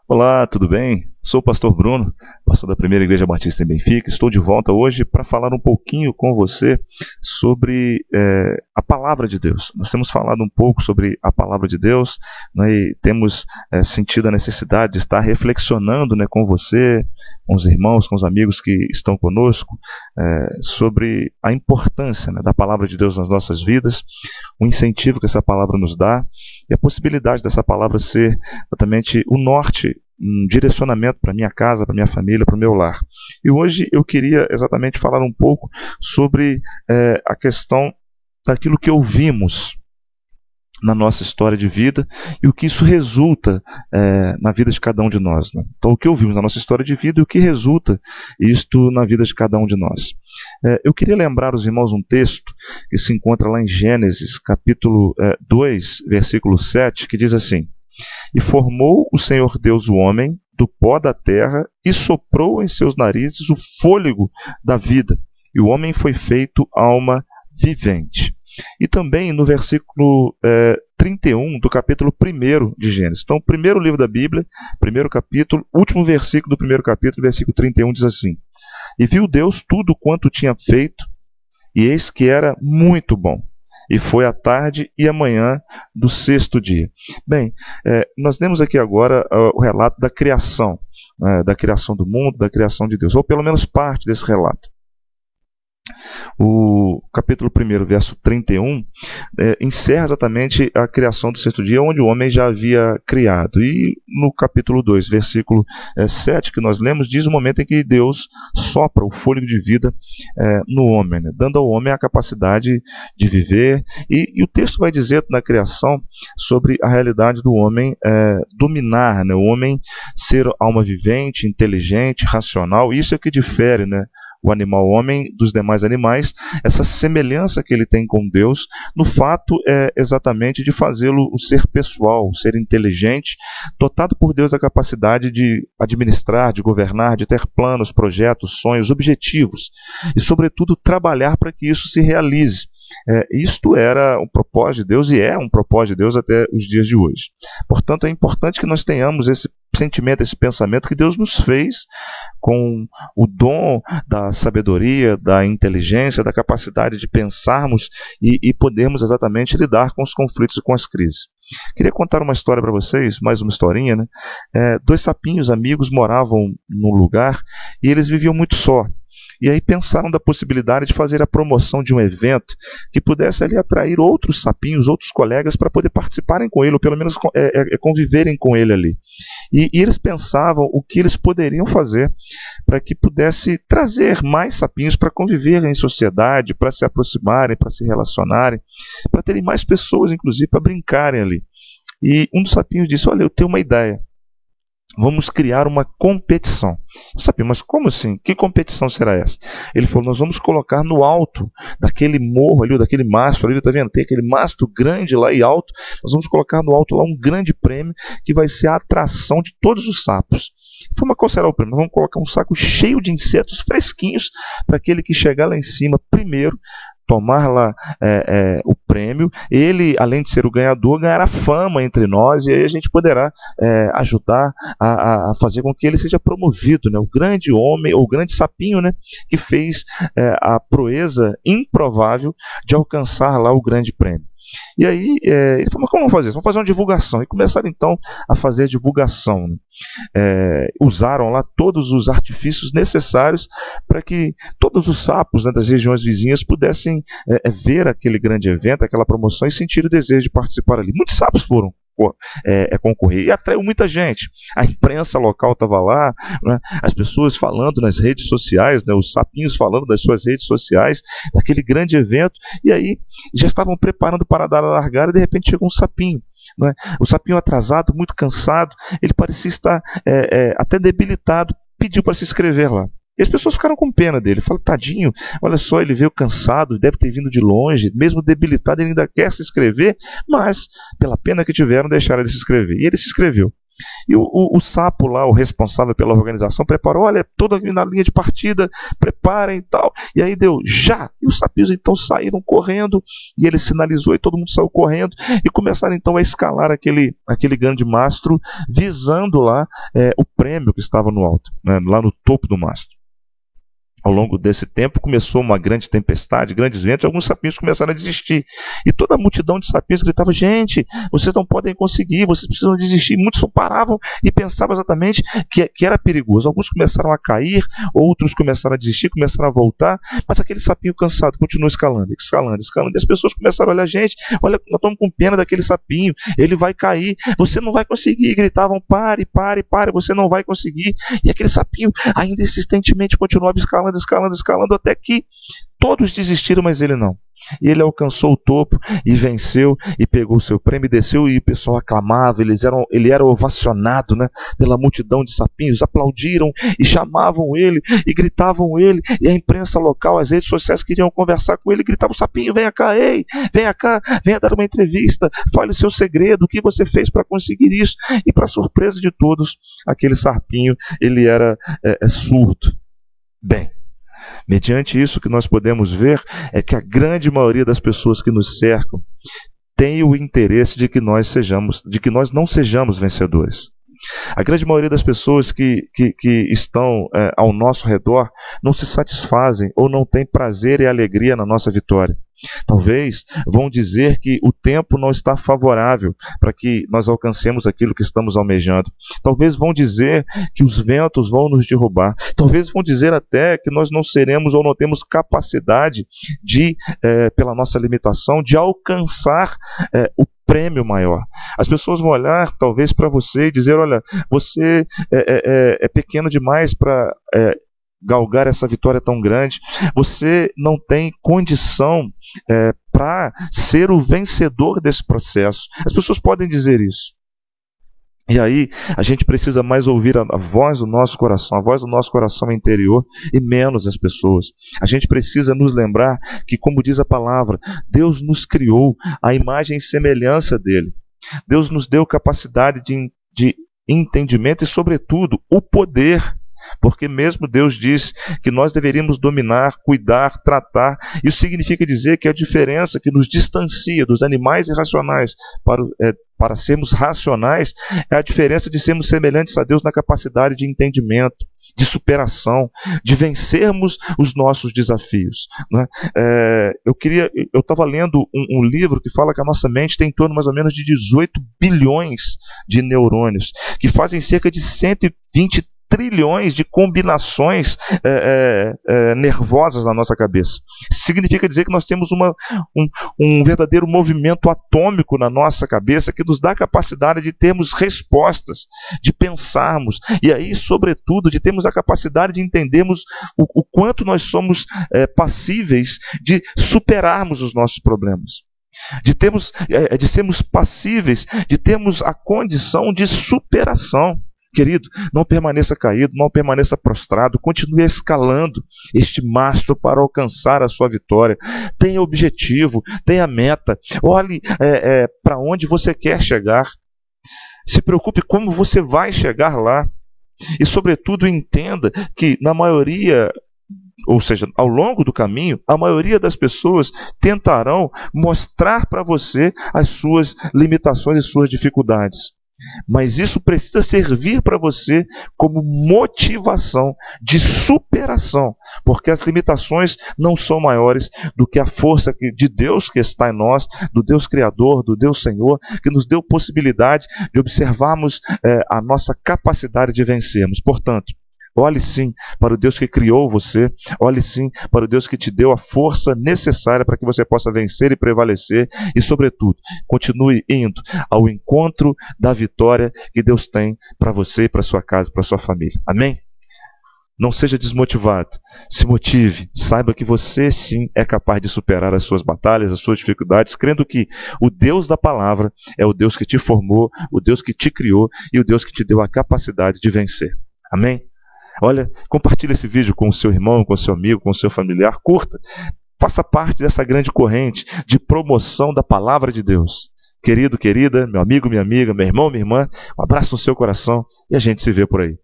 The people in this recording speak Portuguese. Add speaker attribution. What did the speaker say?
Speaker 1: Olá, tudo bem? Sou o pastor Bruno, pastor da Primeira Igreja Batista em Benfica. Estou de volta hoje para falar um pouquinho com você sobre a Palavra de Deus. Nós temos falado um pouco sobre a Palavra de Deus, né, e temos sentido a necessidade de estar reflexionando, né, com você, com os irmãos, com os amigos que estão conosco, sobre a importância, né, da Palavra de Deus nas nossas vidas, o incentivo que essa palavra nos dá e a possibilidade dessa palavra ser exatamente o norte, um direcionamento para minha casa, para minha família, para o meu lar. E hoje eu queria exatamente falar um pouco sobre a questão daquilo que ouvimos na nossa história de vida e o que isso resulta na vida de cada um de nós, né? Então, o que ouvimos na nossa história de vida e o que resulta isto na vida de cada um de nós. Eu queria lembrar os irmãos um texto que se encontra lá em Gênesis, capítulo 2, versículo 7, que diz assim: E formou o Senhor Deus o homem do pó da terra e soprou em seus narizes o fôlego da vida, e o homem foi feito alma vivente. E também no versículo 31 do capítulo 1 de Gênesis. Então, primeiro livro da Bíblia, primeiro capítulo, último versículo do primeiro capítulo, versículo 31 diz assim: E viu Deus tudo quanto tinha feito, e eis que era muito bom. E foi a tarde e a manhã do sexto dia. Bem, nós temos aqui agora o relato da criação do mundo, da criação de Deus, ou pelo menos parte desse relato. O capítulo 1, verso 31, encerra exatamente a criação do sexto dia, onde o homem já havia criado. E no capítulo 2, versículo 7, que nós lemos, diz o momento em que Deus sopra o fôlego de vida no homem, né, dando ao homem a capacidade de viver. E o texto vai dizer na criação sobre a realidade do homem dominar, né, o homem ser alma vivente, inteligente, racional. Isso é o que difere, né, o animal homem dos demais animais, essa semelhança que ele tem com Deus, no fato exatamente de fazê-lo o ser pessoal, o ser inteligente, dotado por Deus da capacidade de administrar, de governar, de ter planos, projetos, sonhos, objetivos, e sobretudo trabalhar para que isso se realize. Isto era um propósito de Deus e é um propósito de Deus até os dias de hoje. Portanto, é importante que nós tenhamos esse sentimento, esse pensamento que Deus nos fez com o dom da sabedoria, da inteligência, da capacidade de pensarmos e podermos exatamente lidar com os conflitos e com as crises. Queria contar uma história para vocês, mais uma historinha, né? Dois sapinhos amigos moravam num lugar e eles viviam muito só. E aí pensaram da possibilidade de fazer a promoção de um evento que pudesse ali atrair outros sapinhos, outros colegas para poder participarem com ele, ou pelo menos conviverem com ele ali. E eles pensavam o que eles poderiam fazer para que pudesse trazer mais sapinhos para conviver em sociedade, para se aproximarem, para se relacionarem, para terem mais pessoas, inclusive, para brincarem ali. E um dos sapinhos disse: olha, eu tenho uma ideia. Vamos criar uma competição. Eu sabia, mas como assim? Que competição será essa? Ele falou: nós vamos colocar no alto daquele morro ali, daquele mastro ali, está vendo? Tem aquele mastro grande lá e alto. Nós vamos colocar no alto lá um grande prêmio que vai ser a atração de todos os sapos. Foi uma qual será o prêmio? Nós vamos colocar um saco cheio de insetos fresquinhos para aquele que chegar lá em cima primeiro, tomar lá o prêmio. Ele, além de ser o ganhador, ganhará fama entre nós, e aí a gente poderá ajudar a fazer com que ele seja promovido, né? O grande homem, ou o grande sapinho, né, que fez a proeza improvável de alcançar lá o grande prêmio. E aí ele falou: mas como vamos fazer isso? Vamos fazer uma divulgação. E começaram então a fazer a divulgação, né? Usaram lá todos os artifícios necessários para que todos os sapos, né, das regiões vizinhas pudessem ver aquele grande evento, aquela promoção, e sentir o desejo de participar ali. Muitos sapos foram concorrer, e atraiu muita gente. A imprensa local estava lá, né, as pessoas falando nas redes sociais, né, os sapinhos falando das suas redes sociais, daquele grande evento. E aí já estavam preparando para dar a largada, e de repente chegou um sapinho, né? O sapinho atrasado, muito cansado, ele parecia estar até debilitado, pediu para se inscrever lá. E as pessoas ficaram com pena dele. Falaram: tadinho, olha só, ele veio cansado, deve ter vindo de longe, mesmo debilitado, ele ainda quer se inscrever, mas pela pena que tiveram, deixaram ele se inscrever. E ele se inscreveu. E o sapo lá, o responsável pela organização, preparou, olha, toda na linha de partida, preparem e tal. E aí deu já! E os sapinhos então saíram correndo, e ele sinalizou e todo mundo saiu correndo, e começaram então a escalar aquele grande mastro, visando lá o prêmio que estava no alto, né, lá no topo do mastro. Ao longo desse tempo começou uma grande tempestade, grandes ventos, alguns sapinhos começaram a desistir. E toda a multidão de sapinhos gritava, gente, vocês não podem conseguir, vocês precisam desistir. Muitos paravam e pensavam exatamente que era perigoso. Alguns começaram a cair, outros começaram a desistir, começaram a voltar, mas aquele sapinho cansado continuou escalando, escalando, escalando. E as pessoas começaram a olhar, gente, olha, nós estamos com pena daquele sapinho, ele vai cair, você não vai conseguir. E gritavam, pare, pare, pare, você não vai conseguir. E aquele sapinho ainda insistentemente continuava escalando, escalando, escalando, até que todos desistiram, mas ele não. E ele alcançou o topo e venceu e pegou o seu prêmio e desceu, e o pessoal aclamava, ele era ovacionado, né, pela multidão de sapinhos, aplaudiram e chamavam ele e gritavam ele, e a imprensa local, as redes sociais queriam conversar com ele, gritavam, sapinho, venha cá, ei, venha cá, venha dar uma entrevista, fale o seu segredo, o que você fez para conseguir isso. E para surpresa de todos, aquele sapinho, ele era surdo. Bem, mediante isso, o que nós podemos ver é que a grande maioria das pessoas que nos cercam tem o interesse de que nós não sejamos vencedores. A grande maioria das pessoas que estão ao nosso redor não se satisfazem ou não tem prazer e alegria na nossa vitória. Talvez vão dizer que o tempo não está favorável para que nós alcancemos aquilo que estamos almejando. Talvez vão dizer que os ventos vão nos derrubar. Talvez vão dizer até que nós não seremos ou não temos capacidade de, pela nossa limitação, de alcançar o prêmio maior. As pessoas vão olhar talvez para você e dizer, olha, você é pequeno demais para galgar essa vitória tão grande, você não tem condição para ser o vencedor desse processo. As pessoas podem dizer isso. E aí a gente precisa mais ouvir a voz do nosso coração, a voz do nosso coração interior, e menos as pessoas. A gente precisa nos lembrar que, como diz a palavra, Deus nos criou à imagem e semelhança dele. Deus nos deu capacidade de entendimento e, sobretudo, o poder. Porque mesmo Deus diz que nós deveríamos dominar, cuidar, tratar. Isso significa dizer que a diferença que nos distancia dos animais irracionais para sermos racionais é a diferença de sermos semelhantes a Deus na capacidade de entendimento, de superação, de vencermos os nossos desafios, né? Eu estava lendo um livro que fala que a nossa mente tem em torno mais ou menos de 18 bilhões de neurônios, que fazem cerca de 120 trilhões de combinações nervosas na nossa cabeça. Significa dizer que nós temos um verdadeiro movimento atômico na nossa cabeça que nos dá a capacidade de termos respostas, de pensarmos, e aí, sobretudo, de termos a capacidade de entendermos o quanto nós somos passíveis de superarmos os nossos problemas. De sermos passíveis, de termos a condição de superação. Querido, não permaneça caído, não permaneça prostrado, continue escalando este mastro para alcançar a sua vitória. Tenha objetivo, tenha meta, olhe para onde você quer chegar. Se preocupe como você vai chegar lá. E, sobretudo, entenda que na maioria, ou seja, ao longo do caminho, a maioria das pessoas tentarão mostrar para você as suas limitações e suas dificuldades. Mas isso precisa servir para você como motivação de superação, porque as limitações não são maiores do que a força de Deus que está em nós, do Deus Criador, do Deus Senhor, que nos deu possibilidade de observarmos a nossa capacidade de vencermos. Portanto, olhe sim para o Deus que criou você, olhe sim para o Deus que te deu a força necessária para que você possa vencer e prevalecer, e, sobretudo, continue indo ao encontro da vitória que Deus tem para você, para sua casa, para sua família. Amém? Não seja desmotivado, se motive, saiba que você sim é capaz de superar as suas batalhas, as suas dificuldades, crendo que o Deus da palavra é o Deus que te formou, o Deus que te criou e o Deus que te deu a capacidade de vencer. Amém? Olha, compartilhe esse vídeo com o seu irmão, com o seu amigo, com o seu familiar, curta. Faça parte dessa grande corrente de promoção da palavra de Deus. Querido, querida, meu amigo, minha amiga, meu irmão, minha irmã, um abraço no seu coração e a gente se vê por aí.